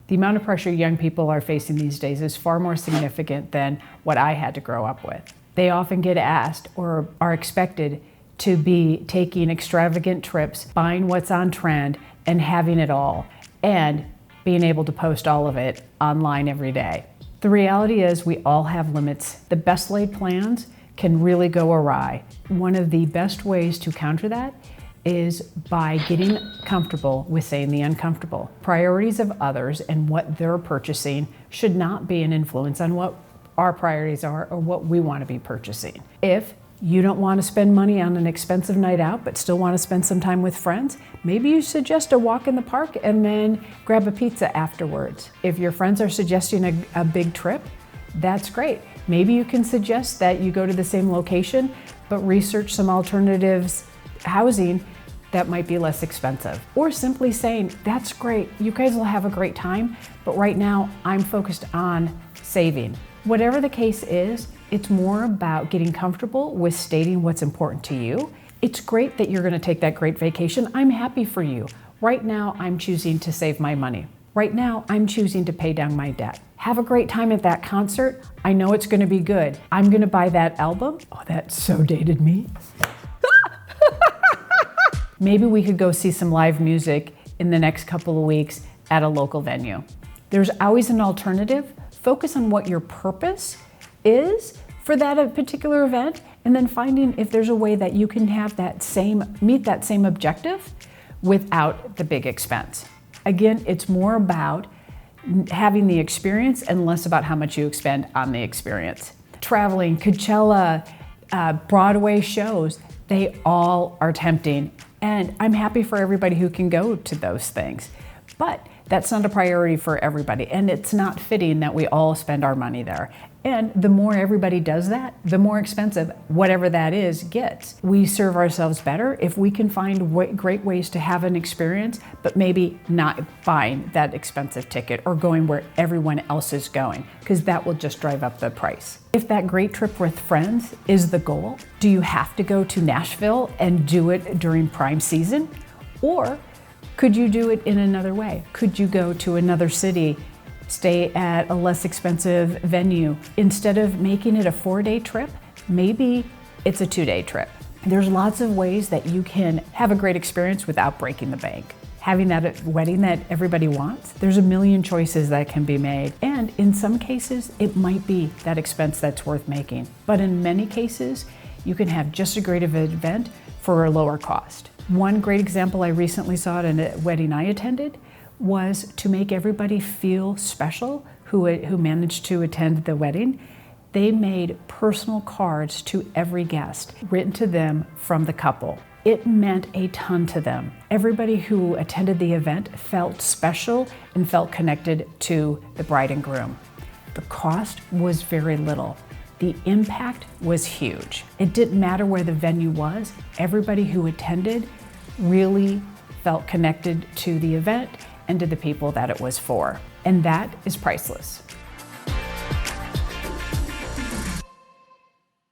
The amount of pressure young people are facing these days is far more significant than what I had to grow up with. They often get asked or are expected to be taking extravagant trips, buying what's on trend, and having it all, and being able to post all of it online every day. The reality is we all have limits. The best laid plans can really go awry. One of the best ways to counter that is by getting comfortable with saying the uncomfortable. Priorities of others and what they're purchasing should not be an influence on what our priorities are or what we want to be purchasing. If you don't want to spend money on an expensive night out but still want to spend some time with friends, maybe you suggest a walk in the park and then grab a pizza afterwards. If your friends are suggesting a big trip, that's great. Maybe you can suggest that you go to the same location but research some alternatives housing that might be less expensive. Or simply saying, that's great, you guys will have a great time, but right now I'm focused on saving. Whatever the case is, it's more about getting comfortable with stating what's important to you. It's great that you're gonna take that great vacation. I'm happy for you. Right now, I'm choosing to save my money. Right now, I'm choosing to pay down my debt. Have a great time at that concert. I know it's gonna be good. I'm gonna buy that album. Oh, that so dated me. Maybe we could go see some live music in the next couple of weeks at a local venue. There's always an alternative. Focus on what your purpose is for that particular event, and then finding if there's a way that you can have meet that same objective without the big expense. Again, it's more about having the experience and less about how much you expend on the experience. Traveling, Coachella, Broadway shows, they all are tempting. And I'm happy for everybody who can go to those things. But that's not a priority for everybody. And it's not fitting that we all spend our money there. And the more everybody does that, the more expensive whatever that is gets. We serve ourselves better if we can find great ways to have an experience, but maybe not buying that expensive ticket or going where everyone else is going, because that will just drive up the price. If that great trip with friends is the goal, do you have to go to Nashville and do it during prime season? Or could you do it in another way? Could you go to another city, stay at a less expensive venue? Instead of making it a 4-day trip, maybe it's a 2-day trip. There's lots of ways that you can have a great experience without breaking the bank. Having that wedding that everybody wants, there's a million choices that can be made. And in some cases, it might be that expense that's worth making. But in many cases, you can have just a great event for a lower cost. One great example I recently saw at a wedding I attended was to make everybody feel special who managed to attend the wedding. They made personal cards to every guest, written to them from the couple. It meant a ton to them. Everybody who attended the event felt special and felt connected to the bride and groom. The cost was very little. The impact was huge. It didn't matter where the venue was. Everybody who attended really felt connected to the event and to the people that it was for. And that is priceless.